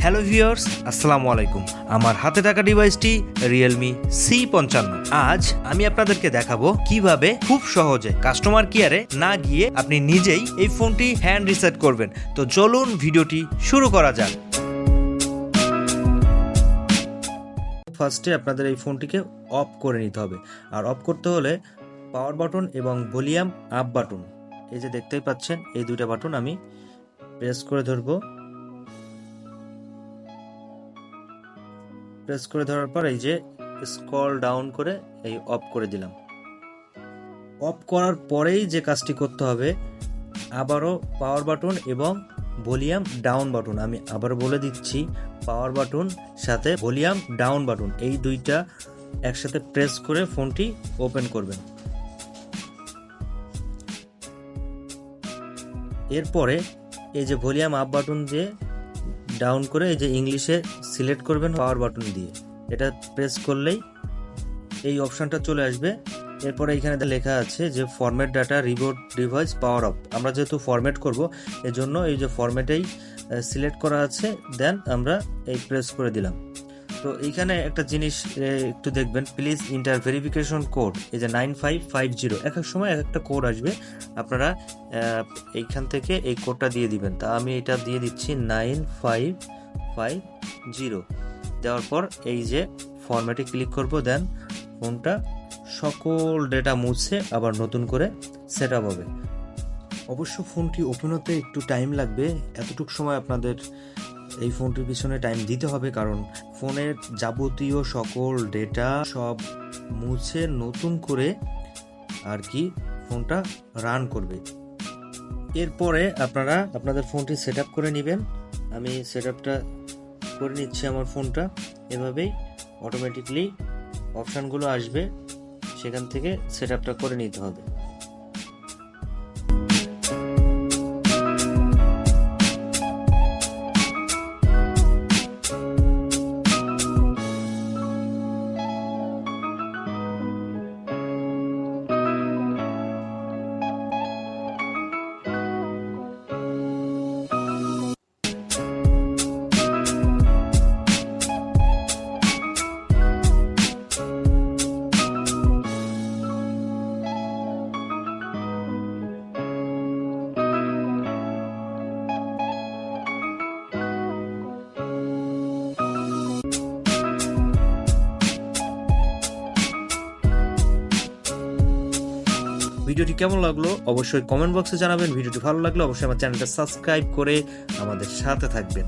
Hello viewers, আসসালামু আলাইকুম। আমার হাতে থাকা ডিভাইসটি Realme C55। আজ আমি আপনাদেরকে দেখাবো কিভাবে খুব সহজে কাস্টমার কেয়ারে না গিয়ে আপনি নিজেই এই ফোনটি হ্যান্ড রিসেট করবেন। তো চলুন ভিডিওটি শুরু করা যাক। ফার্স্টে আপনাদের এই ফোনটিকে অফ করে নিতে হবে, আর অফ করতে হলে পাওয়ার বাটন এবং ভলিউম আপ বাটন, এই যে দেখতেই পাচ্ছেন এই দুইটা বাটন আমি প্রেস করে ধরবো। প্রেস করে ধরার পর এই যে স্ক্রল ডাউন করে এই অফ করে দিলাম। অফ করার পরেই যে কাজটি করতে হবে, আবারও পাওয়ার বাটন এবং ভলিউম ডাউন বাটন, আমি আবারও বলে দিচ্ছি, পাওয়ার বাটন সাথে ভলিউম ডাউন বাটন এই দুইটা একসাথে প্রেস করে ফোনটি ওপেন করবেন। এরপরে এই যে ভলিউম আপ বাটন দিয়ে ডাউন করে এই যে ইংলিশে সিলেক্ট করবেন পাওয়ার বাটন দিয়ে, এটা প্রেস করলেই এই অপশনটা চলে আসবে। এরপরে এখানে লেখা আছে যে format data reboot device power of. আমরা যেহেতু ফরম্যাট করব এজন্য এই যে ফরম্যাটেই সিলেক্ট করা আছে, দেন আমরা এই প্রেস করে দিলাম। তো এইখানে একটা জিনিস একটু দেখবেন, প্লিজ ইন্টার ভেরিফিকেশন কোড, এই যে 9550, এক এক সময় এক একটা কোড আসবে, আপনারা এইখান থেকে এই কোডটা দিয়ে দিবেন। তা আমি এটা দিয়ে দিচ্ছি 9550। দেওয়ার পর এই যে ফরম্যাটে ক্লিক করব, দেন ফোনটা সকল ডেটা মুছে আবার নতুন করে সেট আপ হবে। অবশ্য ফোনটি ওপেন হতে একটু টাইম লাগবে, এতটুকু সময় আপনাদের এই ফোনটির পিছনে টাইম দিতে হবে, কারণ ফোনের যাবতীয় সকল ডেটা সব মুছে নতুন করে আর কি ফোনটা রান করবে। এরপরে আপনারা আপনাদের ফোনটি সেট আপ করে নেবেন। আমি সেট আপটা করে নিচ্ছি আমার ফোনটা। এভাবেই অটোমেটিকলি অপশানগুলো আসবে, সেখান থেকে সেট আপটা করে নিতে হবে। ভিডিওটি কেমন লাগলো অবশ্যই কমেন্ট বক্সে জানাবেন। ভিডিওটি ভালো লাগলে অবশ্যই আমার চ্যানেলটা সাবস্ক্রাইব করে আমাদের সাথে থাকবেন।